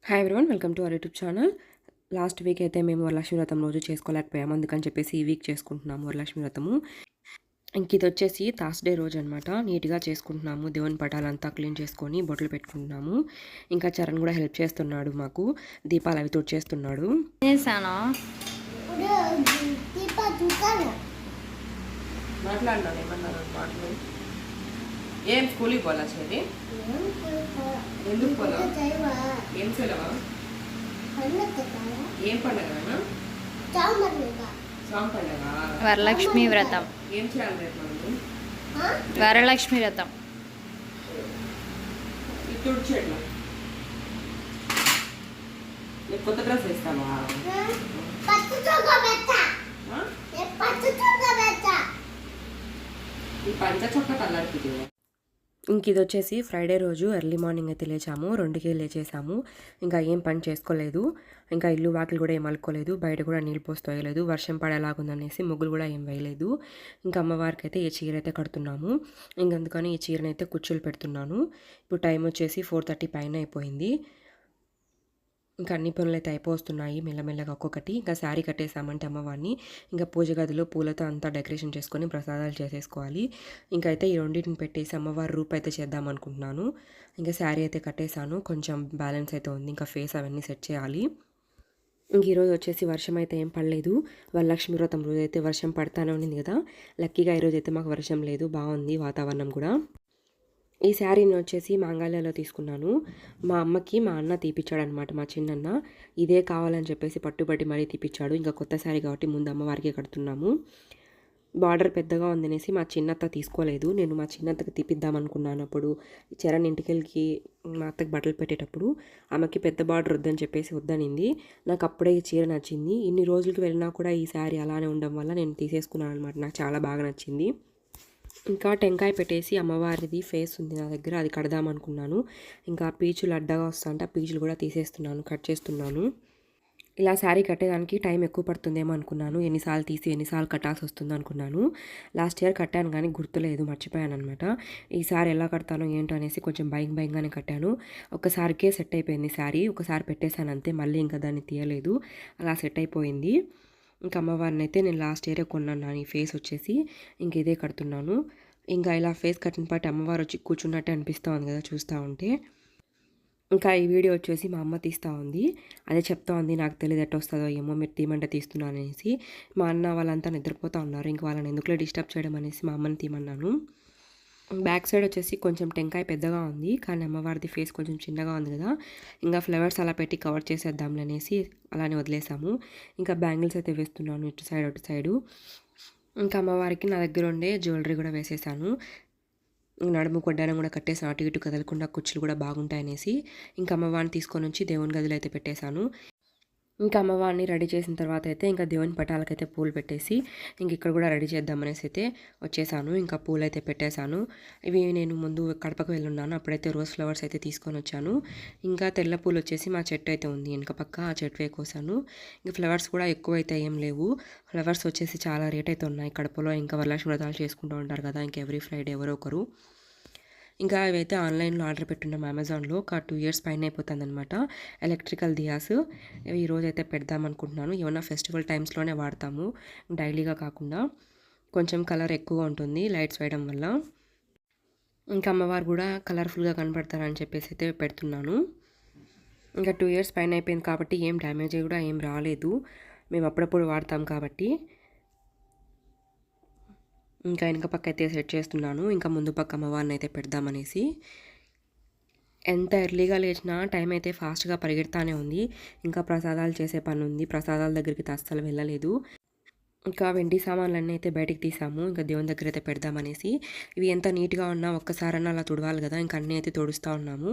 Hi everyone, welcome to our YouTube channel. Last week అయితే మేము వరలక్ష్మి వ్రతం రోజు చేసుకోలేకపోయాము, అందుకని చెప్పేసి ఈ వీక్ చేసుకుంటున్నాము వరలక్ష్మి వ్రతము. ఇంక ఇది వచ్చేసి థర్స్డే రోజు అనమాట. నీట్గా చేసుకుంటున్నాము, దేవుని పటాలంతా క్లీన్ చేసుకొని బొట్లు పెట్టుకుంటున్నాము. ఇంకా చరణ్ కూడా హెల్ప్ చేస్తున్నాడు, మాకు దీపాలు అవి తుడిచేస్తున్నాడు. మాట్లాడినాను ఏమన్నారు మాటలు. ఏం స్కూల్కి పోలా చేది? ఎందుకు పోలా? ఏం సెలవా? ఏం పండగ? సాం పండగ, వరలక్ష్మి వ్రతం. ఏం చేయాలి రేపు మనము? వరలక్ష్మి వ్రతం. ఇది తుడిచేట్లా నీకు కొత్త డ్రెస్ వేస్తావా? ఈ పంచ చొక్క తల్లాడిపోతుంది. ఇంక ఇది వచ్చేసి ఫ్రైడే రోజు ఎర్లీ మార్నింగ్ అయితే లేచాము, 2కి లేచేసాము. ఇంకా ఏం పని చేసుకోలేదు, ఇంకా ఇల్లు వాకిలు కూడా ఏం అలుకోలేదు, బయట కూడా నీళ్ళు పోస్తూ వేయలేదు, వర్షం పడేలాగుందనేసి ముగ్గులు కూడా ఏం వేయలేదు. ఇంకా అమ్మవారికి అయితే ఈ చీర అయితే కడుతున్నాము. ఇంకందుకని ఈ చీరనైతే అయితే కుచ్చులు పెడుతున్నాను. ఇప్పుడు టైం వచ్చేసి 4:30 పైన అయిపోయింది. ఇంకా అన్ని పనులు అయితే అయిపోతున్నాయి మెల్లమెల్లగా ఒక్కొక్కటి. ఇంకా శారీ కట్టేసామంటే అమ్మవారిని ఇంకా పూజ గదిలో పూలతో అంతా డెకరేషన్ చేసుకొని ప్రసాదాలు చేసేసుకోవాలి. ఇంకా అయితే ఈ రెండింటిని పెట్టేసి అమ్మవారి రూప్ అయితే చేద్దాం అనుకుంటున్నాను. ఇంకా శారీ అయితే కట్టేశాను, కొంచెం బ్యాలెన్స్ అయితే ఉంది, ఇంకా ఫేస్ అవన్నీ సెట్ చేయాలి. ఇంక ఈరోజు వచ్చేసి వర్షం అయితే ఏం పడలేదు. వరలక్ష్మి వ్రతం రోజు అయితే వర్షం పడతానే ఉంది కదా, లక్కీగా ఈరోజు అయితే మాకు వర్షం లేదు, బాగుంది వాతావరణం కూడా. ఈ శారీని వచ్చేసి మాంగళ్యాలో తీసుకున్నాను. మా అమ్మకి మా అన్న తీపిచ్చాడు అనమాట, మా చిన్నన్న. ఇదే కావాలని చెప్పేసి పట్టుబట్టి మరీ తీపిచ్చాడు. ఇంకా కొత్త శారీ కాబట్టి ముందు అమ్మవారికి కడుతున్నాము. బార్డర్ పెద్దగా ఉందనేసి మా చిన్నత్త తీసుకోలేదు, నేను మా చిన్నత్తకి తీపిద్దాం అనుకున్నాను. అప్పుడు చరణ్ ఇంటికెళ్ళి మా అత్తకి బట్టలు పెట్టేటప్పుడు ఆమెకి పెద్ద బార్డర్ వద్దని చెప్పేసి వద్దనింది. నాకు అప్పుడే ఈ చీర నచ్చింది. ఇన్ని రోజులకి వెళ్ళినా కూడా ఈ శారీ అలానే ఉండడం వల్ల నేను తీసేసుకున్నాను అనమాట. నాకు చాలా బాగా నచ్చింది. ఇంకా టెంకాయ పెట్టేసి అమ్మవారిది ఫేస్ ఉంది నా దగ్గర, అది కడదాం అనుకున్నాను. ఇంకా పీచులు అడ్డగా వస్తుంటే ఆ పీచులు కూడా తీసేస్తున్నాను, కట్ చేస్తున్నాను. ఇలా శారీ కట్టేదానికి టైం ఎక్కువ పడుతుందేమో అనుకున్నాను, ఎన్నిసార్లు తీసి ఎన్నిసార్లు కట్టాల్సి వస్తుంది అనుకున్నాను. లాస్ట్ ఇయర్ కట్టాను కానీ గుర్తులేదు, మర్చిపోయాను అనమాట. ఈసారి ఎలా కడతానో ఏంటో అనేసి కొంచెం భయంగానే కట్టాను. ఒకసారికే సెట్ అయిపోయింది శారీ, ఒకసారి పెట్టేశాను అంతే, మళ్ళీ ఇంకా దాన్ని తీయలేదు, అలా సెట్ అయిపోయింది. ఇంకా అమ్మవారిని అయితే నేను లాస్ట్ ఇయరే కొన్నాను. ఈ ఫేస్ వచ్చేసి ఇంక ఇదే కడుతున్నాను. ఇంకా ఇలా ఫేస్ కట్టిన పాటు అమ్మవారు వచ్చి కూర్చున్నట్టే అనిపిస్తూ ఉంది కదా చూస్తూ ఉంటే. ఇంకా ఈ వీడియో వచ్చేసి మా అమ్మ తీస్తూ ఉంది, అదే చెప్తా ఉంది, నాకు తెలియదు ఎట్ట వస్తుందో ఏమో, మీరు తీయమంటే తీస్తున్నాను అనేసి. మా అన్న వాళ్ళంతా నిద్రపోతూ ఉన్నారు, ఇంక వాళ్ళని ఎందుకులే డిస్టర్బ్ చేయడం అనేసి మా అమ్మని తీయమన్నాను. బ్యాక్ సైడ్ వచ్చేసి కొంచెం టెంకాయ పెద్దగా ఉంది, కానీ అమ్మవారిది ఫేస్ కొంచెం చిన్నగా ఉంది కదా, ఇంకా ఫ్లవర్స్ అలా పెట్టి కవర్ చేసేద్దాంలే అనేసి అలానే వదిలేసాము. ఇంకా బ్యాంగిల్స్ అయితే వేస్తున్నాను, ఇటు సైడ్ అటు సైడు. ఇంకా అమ్మవారికి నా దగ్గర ఉండే జ్యువెలరీ కూడా వేసేసాను. నడుము కొడ్డానం కూడా కట్టేసాను, అటు ఇటు కదలకుండా కుచ్చులు కూడా బాగుంటాయనేసి. ఇంకా అమ్మవారిని తీసుకొని వచ్చి దేవుని గదిలో అయితే పెట్టేశాను. ఇంకా అమ్మవారిని రెడీ చేసిన తర్వాత అయితే ఇంకా దేవుని పటాలకైతే పూలు పెట్టేసి ఇంక ఇక్కడ కూడా రెడీ చేద్దామనేసి అయితే వచ్చేసాను. ఇంకా పూలు అయితే పెట్టేశాను. ఇవి నేను ముందు కడపకు వెళ్ళున్నాను, అప్పుడైతే రోజ్ ఫ్లవర్స్ అయితే తీసుకొని వచ్చాను. ఇంకా తెల్ల పూలు వచ్చేసి మా చెట్టు అయితే ఉంది వెనక పక్క, ఆ చెట్టు కోసాను. ఇంకా ఫ్లవర్స్ కూడా ఎక్కువ అయితే ఏం లేవు, ఫ్లవర్స్ వచ్చేసి చాలా రేట్ అయితే ఉన్నాయి కడపలో. ఇంకా వరలక్ష్మి వ్రతాలు చేసుకుంటూ ఉంటారు కదా, ఇంకా ఎవ్రీ ఫ్రైడే ఎవరో ఒకరు. ఇంకా ఇవైతే ఆన్లైన్లో ఆర్డర్ పెట్టున్నాం అమెజాన్లో, ఒక 2 years పైన అయిపోతుంది అనమాట. ఎలక్ట్రికల్ దియాస్ ఈరోజు అయితే పెడదాం అనుకుంటున్నాను. ఏమన్నా ఫెస్టివల్ టైమ్స్లోనే వాడతాము, డైలీగా కాకుండా. కొంచెం కలర్ ఎక్కువ ఉంటుంది లైట్స్ వేయడం వల్ల. ఇంకా అమ్మవారు కూడా కలర్ఫుల్గా కనపడతారని చెప్పేసి అయితే పెడుతున్నాను. ఇంకా 2 years పైన అయిపోయింది కాబట్టి ఏం డ్యామేజ్ కూడా ఏం రాలేదు, మేము అప్పుడప్పుడు వాడతాం కాబట్టి. ఇంకా వెనక పక్క అయితే సెట్ చేస్తున్నాను, ఇంకా ముందు పక్క అమ్మవారిని అయితే పెడదామనేసి. ఎంత ఎర్లీగా లేచినా టైం అయితే ఫాస్ట్గా పరిగెడతానే ఉంది. ఇంకా ప్రసాదాలు చేసే పని ఉంది, ప్రసాదాల దగ్గరికి అస్సలు వెళ్ళలేదు. ఇంకా వెండి సామాన్లన్నీ అయితే బయటికి తీసాము, ఇంకా దేవుని దగ్గర అయితే పెడదామనేసి. ఇవి ఎంత నీట్గా ఉన్నా ఒక్కసారన్నా అలా తుడవాలి కదా, ఇంకా అన్నీ అయితే తుడుస్తూ ఉన్నాము.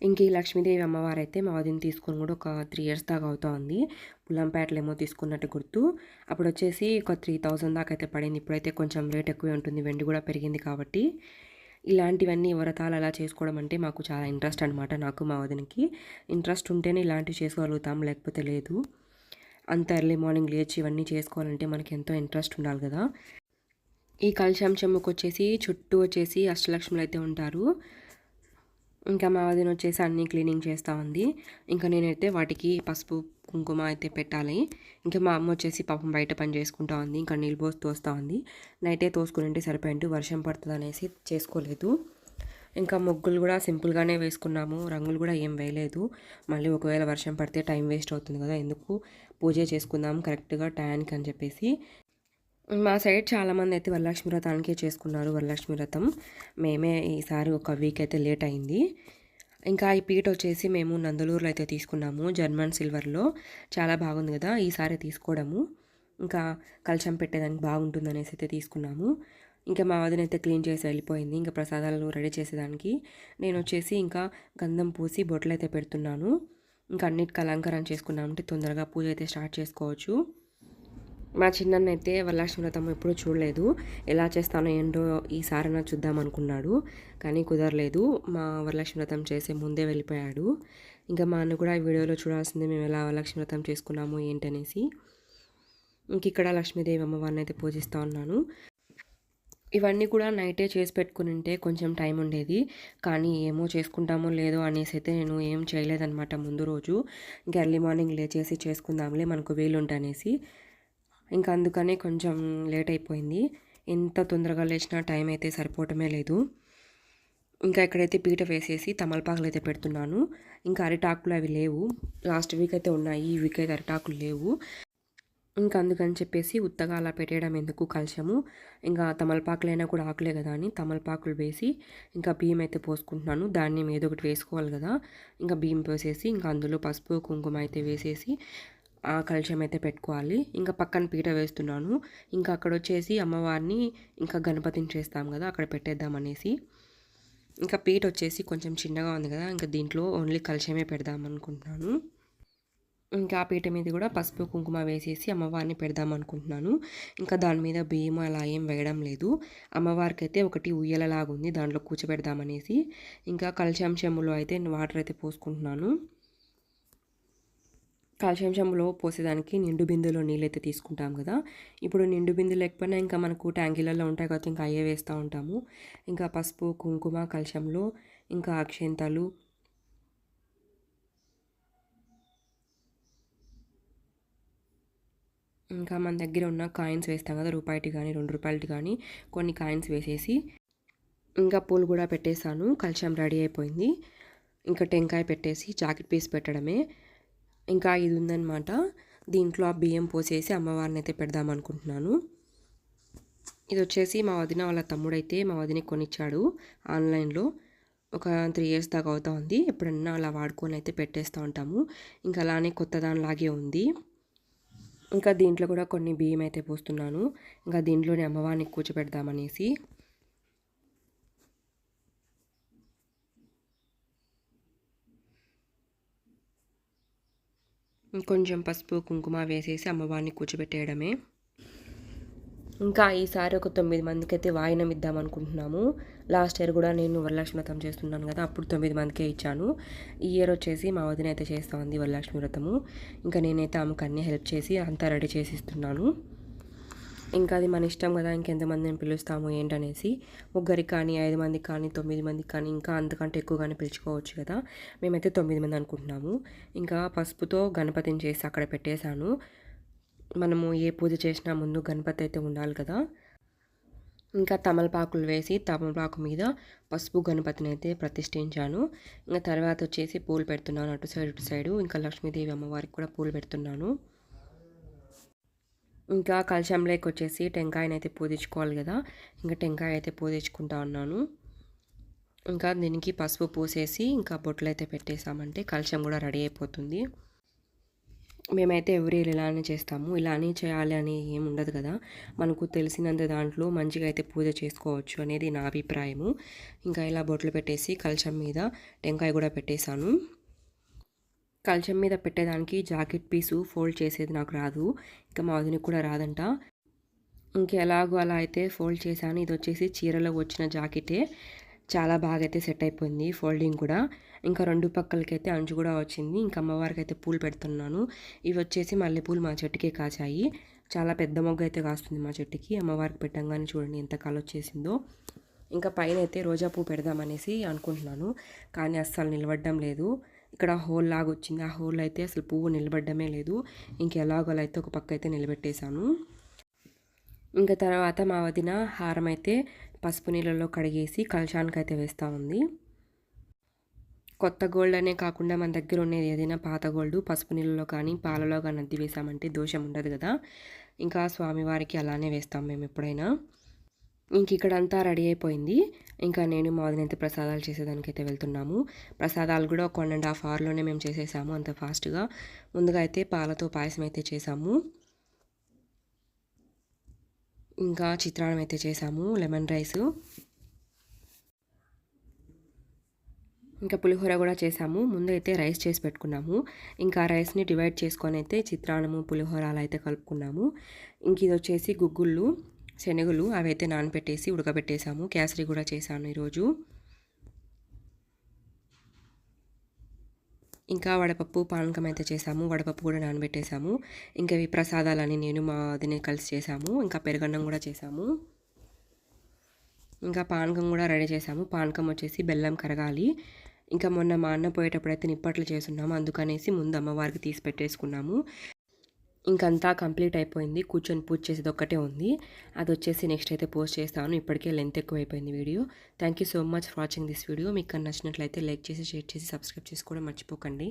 ఇంక ఈ లక్ష్మీదేవి అమ్మవారు అయితే మా వదిన తీసుకొని కూడా ఒక 3 ఇయర్స్ దాకా అవుతా ఉంది. పుల్లంపేటలో ఏమో తీసుకున్నట్టు గుర్తు. అప్పుడు వచ్చేసి ఒక 3000 దాకా అయితే పడింది. ఇప్పుడైతే కొంచెం రేట్ ఎక్కువే ఉంటుంది. వెండి కూడా పెరిగింది కాబట్టి. ఇలాంటివన్నీ వ్రతాలు అలా చేసుకోవడం అంటే మాకు చాలా ఇంట్రెస్ట్ అనమాట. నాకు మా వదినకి ఇంట్రెస్ట్ ఉంటేనే ఇలాంటివి చేసుకోగలుగుతాం, లేకపోతే లేదు. అంత ఎర్లీ మార్నింగ్ లేచి ఇవన్నీ చేసుకోవాలంటే మనకి ఎంతో ఇంట్రెస్ట్ ఉండాలి కదా. ఈ కలశం చెమ్ముకు వచ్చేసి చుట్టూ వచ్చేసి అష్టలక్ష్ములు అయితే ఉంటారు. ఇంకా మా వదిన వచ్చేసి అన్నీ క్లీనింగ్ చేస్తూ ఉంది. ఇంకా నేనైతే వాటికి పసుపు కుంకుమ అయితే పెట్టాలి. ఇంకా మా అమ్మ వచ్చేసి పాపం బయట పని చేసుకుంటా ఉంది. ఇంకా నీళ్ళు పోసి తోస్తూ ఉంది. నైటే తోసుకుని ఉంటే సరిపోయింది, వర్షం పడుతుంది అనేసి చేసుకోలేదు. ఇంకా ముగ్గులు కూడా సింపుల్గానే వేసుకున్నాము, రంగులు కూడా ఏం వేయలేదు. మళ్ళీ ఒకవేళ వర్షం పడితే టైం వేస్ట్ అవుతుంది కదా, ఎందుకు పూజ చేసుకుందాం కరెక్ట్గా టయానికి అని చెప్పేసి. మా సైడ్ చాలామంది అయితే వరలక్ష్మి వ్రతానికే చేసుకున్నారు. వరలక్ష్మి వ్రతం మేమే ఈసారి ఒక వీక్ అయితే లేట్ అయింది. ఇంకా ఈ పీట వచ్చేసి మేము నందలూరులో అయితే తీసుకున్నాము, జర్మన్ సిల్వర్లో. చాలా బాగుంది కదా ఈసారి తీసుకోవడము. ఇంకా కలశం పెట్టేదానికి బాగుంటుంది అనేసి అయితే తీసుకున్నాము. ఇంకా మా వదిన అయితే క్లీన్ చేసి వెళ్ళిపోయింది. ఇంకా ప్రసాదాలు రెడీ చేసేదానికి నేను వచ్చేసి ఇంకా గంధం పూసి బొట్లు అయితే పెడుతున్నాను. ఇంకా అన్నిటికీ అలంకారం చేసుకున్నామంటే తొందరగా పూజ అయితే స్టార్ట్ చేసుకోవచ్చు. మా చిన్నన్న అయితే వరలక్ష్మి వ్రతం ఎప్పుడూ చూడలేదు, ఎలా చేస్తానో ఏంటో ఈసారైనా చూద్దాం అనుకున్నాడు, కానీ కుదరలేదు. మా వరలక్ష్మి వ్రతం చేసే ముందే వెళ్ళిపోయాడు. ఇంకా మా అన్న కూడా ఈ వీడియోలో చూడాల్సిందే మేము ఎలా వరలక్ష్మి వ్రతం చేసుకున్నాము ఏంటనేసి. ఇంక ఇక్కడ లక్ష్మీదేవి అమ్మవారిని అయితే పూజిస్తూ ఉన్నాను. ఇవన్నీ కూడా నైటే చేసి పెట్టుకుని ఉంటే కొంచెం టైం ఉండేది, కానీ ఏమో చేసుకుంటామో లేదో అనేసి అయితే నేను ఏం చేయలేదన్నమాట ముందు రోజు. ఇంకా ఎర్లీ మార్నింగ్ లేచేసి చేసుకుందాంలే మనకు వీలుంటనేసి. ఇంకా అందుకనే కొంచెం లేట్ అయిపోయింది. ఎంత తొందరగా లేచినా టైం అయితే సరిపోవటమే లేదు. ఇంకా ఇక్కడైతే పీట వేసేసి తమలపాకులు అయితే పెడుతున్నాను. ఇంకా అరిటాకులు అవి లేవు, లాస్ట్ వీక్ అయితే ఉన్నాయి, ఈ వీక్ అయితే అరిటాకులు లేవు. ఇంకా అందుకని చెప్పేసి ఉత్తగా అలా పెట్టేయడం ఎందుకు కలశము. ఇంకా తమలపాకులైనా కూడా ఆకులే కదా అని తమలపాకులు వేసి ఇంకా బియ్యం అయితే పోసుకుంటున్నాను. దాన్ని ఏదో ఒకటి వేసుకోవాలి కదా. ఇంకా బియ్యం పోసేసి ఇంకా అందులో పసుపు కుంకుమ అయితే వేసేసి ఆ కలశం అయితే పెట్టుకోవాలి. ఇంకా పక్కన పీట వేస్తున్నాను. ఇంకా అక్కడ వచ్చేసి అమ్మవారిని ఇంకా గణపతిని చేస్తాం కదా, అక్కడ పెట్టేద్దాం అనేసి. ఇంకా పీట వచ్చేసి కొంచెం చిన్నగా ఉంది కదా, ఇంకా దీంట్లో ఓన్లీ కలశమే పెడదాం అనుకుంటున్నాను. ఇంకా ఆ పీట మీద కూడా పసుపు కుంకుమ వేసేసి అమ్మవారిని పెడదాం అనుకుంటున్నాను. ఇంకా దాని మీద బియ్యం అలా ఏం వేయడం లేదు. అమ్మవారికి అయితే ఒకటి ఉయ్యలలాగుంది, దాంట్లో కూర్చోబెడదామనేసి. ఇంకా కలశం చెంబులో అయితే వాటర్ అయితే పోసుకుంటున్నాను. కాల్షియం చెంబులో పోసేదానికి నిండు బిందెలో నీళ్ళు అయితే తీసుకుంటాం కదా. ఇప్పుడు నిండు బిందె లేకపోయినా ఇంకా మనకు ట్యాంకీలలో ఉంటాయి కదా, ఇంకా అయ్యే వేస్తూ ఉంటాము. ఇంకా పసుపు కుంకుమ కలశంలో, ఇంకా అక్షంతలు, ఇంకా మన దగ్గర ఉన్న కాయిన్స్ వేస్తాం కదా, రూపాయిటి కానీ 2 రూపాయలటి కానీ కొన్ని కాయిన్స్ వేసేసి ఇంకా పూలు కూడా పెట్టేశాను. కలశం రెడీ అయిపోయింది. ఇంకా టెంకాయ పెట్టేసి జాకెట్ పీస్ పెట్టడమే. ఇంకా ఇది ఉందన్నమాట, దీంట్లో ఆ బియ్యం పోసేసి అమ్మవారిని అయితే పెడదాం అనుకుంటున్నాను. ఇది వచ్చేసి మా వదిన వాళ్ళ తమ్ముడైతే మా వదిన కొనిచ్చాడు ఆన్లైన్లో. ఒక 3 ఇయర్స్ దాకా అవుతా ఉంది. ఎప్పుడన్నా అలా వాడుకొని అయితే పెట్టేస్తూ ఉంటాము. ఇంకా అలానే కొత్త దానిలాగే ఉంది. ఇంకా దీంట్లో కూడా కొన్ని బియ్యం అయితే పోస్తున్నాను. ఇంకా దీంట్లోనే అమ్మవారిని కూర్చోబెడదామనేసి. కొంచెం పసుపు కుంకుమ వేసేసి అమ్మవారిని కూర్చోబెట్టేయడమే. ఇంకా ఈసారి ఒక 9 మందికి అయితే వాయినం ఇద్దాం అనుకుంటున్నాము. లాస్ట్ ఇయర్ కూడా నేను వరలక్ష్మి వ్రతం చేస్తున్నాను కదా, అప్పుడు 9 మందికే ఇచ్చాను. ఈ ఇయర్ వచ్చేసి మా వదిన అయితే చేస్తూ ఉంది వరలక్ష్మి వ్రతము. ఇంకా నేనైతే ఆమెకు అన్నీ హెల్ప్ చేసి అంతా రెడీ చేసి ఇస్తున్నాను. ఇంకా అది మన ఇష్టం కదా, ఇంకెంతమందిని పిలుస్తాము ఏంటనేసి. 3 కానీ 5 మందికి కానీ 9 మందికి కానీ ఇంకా అంతకంటే ఎక్కువగానే పిలుచుకోవచ్చు కదా. మేమైతే 9 మంది అనుకుంటున్నాము. ఇంకా పసుపుతో గణపతిని చేసి అక్కడ పెట్టేశాను. మనము ఏ పూజ చేసినా ముందు గణపతి అయితే ఉండాలి కదా. ఇంకా తమలపాకులు వేసి తమలపాకు మీద పసుపు గణపతిని అయితే ప్రతిష్ఠించాను. ఇంకా తర్వాత వచ్చేసి పూలు పెడుతున్నాను, అటు సైడ్ ఇటు సైడు. ఇంకా లక్ష్మీదేవి అమ్మవారికి కూడా పూలు పెడుతున్నాను. ఇంకా కలశంలోకి వచ్చేసి టెంకాయనైతే పూజించుకోవాలి కదా, ఇంకా టెంకాయ అయితే పూజించుకుంటా ఉన్నాను. ఇంకా దీనికి పసుపు పూసేసి ఇంకా బొట్లు అయితే పెట్టేసామంటే కలశం కూడా రెడీ అయిపోతుంది. మేమైతే ఎవ్రీ ఇయర్ ఇలానే చేస్తాము. ఇలానే చేయాలి అని ఏమి ఉండదు కదా. మనకు తెలిసినంత దాంట్లో మంచిగా అయితే పూజ చేసుకోవచ్చు అనేది నా అభిప్రాయము. ఇంకా ఇలా బొట్లు పెట్టేసి కలశం మీద టెంకాయ కూడా పెట్టేశాను. కలశం మీద పెట్టేదానికి జాకెట్ పీసు ఫోల్డ్ చేసేది నాకు రాదు. ఇంకా మా వదినకి కూడా రాదంట. ఇంకెలాగో అలా అయితే ఫోల్డ్ చేశాను. ఇది వచ్చేసి చీరలో వచ్చిన జాకెటే. చాలా బాగా అయితే సెట్ అయిపోయింది ఫోల్డింగ్ కూడా. ఇంకా 2 పక్కలకైతే అంచు కూడా వచ్చింది. ఇంకా అమ్మవారికి అయితే పూలు పెడుతున్నాను. ఇవి వచ్చేసి మల్లెపూలు మా చెట్టుకే కాచాయి. చాలా పెద్ద మొగ్గ అయితే కాస్తుంది మా చెట్టుకి. అమ్మవారికి పెట్టంగానే చూడండి ఎంత కలొచ్చేసిందో. ఇంకా పైన అయితే రోజా పువ్వు పెడదామనేసి అనుకుంటున్నాను. కానీ అస్సలు నిలబడడం లేదు. ఇక్కడ హోల్ లాగా వచ్చింది. ఆ హోల్ అయితే అసలు పువ్వు నిలబడమే లేదు. ఇంకెలాగోలా అయితే ఒక పక్క అయితే నిలబెట్టేశాను. ఇంకా తర్వాత మా వదిన హారం అయితే పసుపు నీళ్ళలో కడిగేసి కలశానికి అయితే వేస్తూ ఉంది. కొత్త గోల్డ్ అనే కాకుండా మన దగ్గర ఉన్నది ఏదైనా పాత గోల్డ్ పసుపు నీళ్ళలో కానీ పాలలో కానీ అద్ది వేసామంటే దోషం ఉండదు కదా. ఇంకా స్వామివారికి అలానే వేస్తాం మేము ఎప్పుడైనా. ఇంక ఇక్కడంతా రెడీ అయిపోయింది. ఇంకా నేను మా వదిన అయితే ప్రసాదాలు చేసేదానికైతే వెళ్తున్నాము. ప్రసాదాలు కూడా ఒక 1.5 అవర్లోనే మేము చేసేసాము అంత ఫాస్ట్గా. ముందుగా అయితే పాలతో పాయసం అయితే చేసాము. ఇంకా చిత్రాన్నం అయితే చేసాము, లెమన్ రైస్, ఇంకా పులిహోర కూడా చేసాము. ముందు అయితే రైస్ చేసి పెట్టుకున్నాము. ఇంకా రైస్ని డివైడ్ చేసుకొని అయితే చిత్రాన్నము పులిహోర అలా అయితే కలుపుకున్నాము. ఇంక ఇది వచ్చేసి గుగ్గుళ్ళు శనగలు అవి అయితే నానబెట్టేసి ఉడకబెట్టేసాము. కేసరి కూడా చేశాను ఈరోజు. ఇంకా వడపప్పు పానకం అయితే చేసాము. వడపప్పు కూడా నానబెట్టేసాము. ఇంకా ఇవి ప్రసాదాలని నేను మా వదిన కలిసి చేసాము. ఇంకా పెరుగన్నం కూడా చేసాము. ఇంకా పానకం కూడా రెడీ చేసాము. పానకం వచ్చేసి బెల్లం కరగాలి. ఇంకా మొన్న మా అన్న పోయేటప్పుడైతే నిప్పట్లు చేసున్నాము. అందుకనేసి ముందు అమ్మవారికి తీసి పెట్టేసుకున్నాము. ఇంకంతా కంప్లీట్ అయిపోయింది. కూర్చొని పూజ చేసేది ఒక్కటే ఉంది. అది వచ్చేసి నెక్స్ట్ అయితే పోస్ట్ చేస్తాను. ఇప్పటికే లెంత్ ఎక్కువ అయిపోయింది video. Thank you so much for watching this video. మీకు నచ్చినట్లయితే లైక్ చేసి షేర్ చేసి సబ్స్క్రైబ్ చేసుకోవడం మర్చిపోకండి.